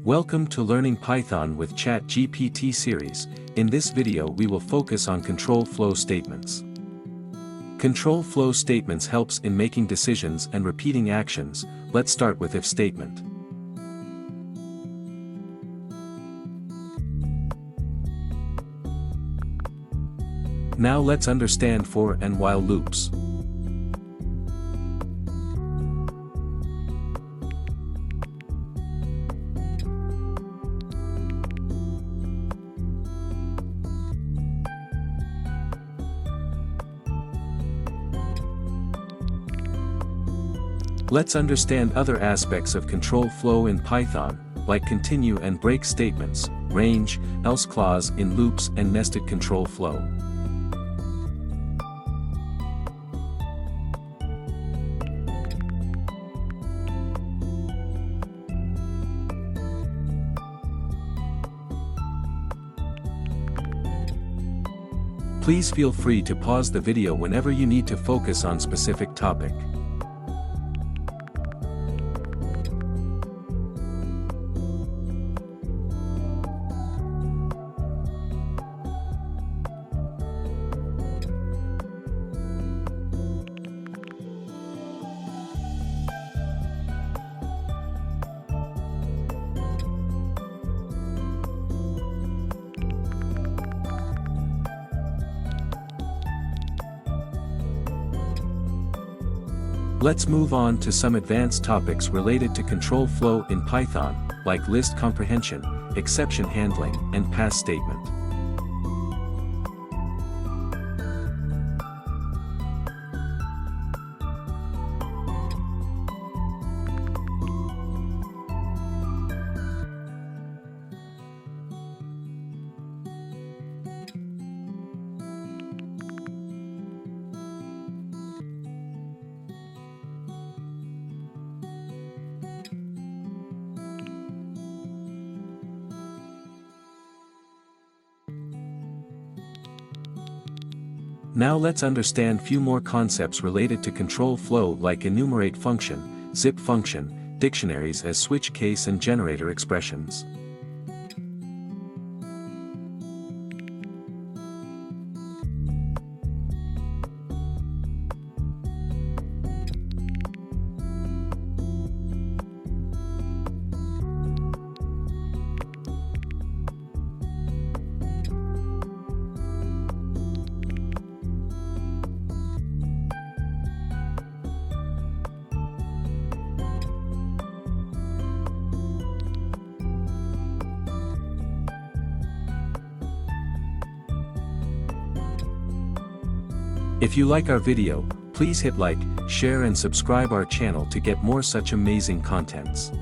Welcome to Learning Python with ChatGPT series. In this video we will focus on control flow statements. Control flow statements helps in making decisions and repeating actions. Let's start with if statement. Now let's understand for and while loops. Let's understand other aspects of control flow in Python, like continue and break statements, range, else clause in loops and nested control flow. Please feel free to pause the video whenever you need to focus on specific topic. Let's move on to some advanced topics related to control flow in Python, like list comprehension, exception handling, and pass statement. Now let's understand few more concepts related to control flow like enumerate function, zip function, dictionaries as switch case and generator expressions. If you like our video, please hit like, share and subscribe our channel to get more such amazing contents.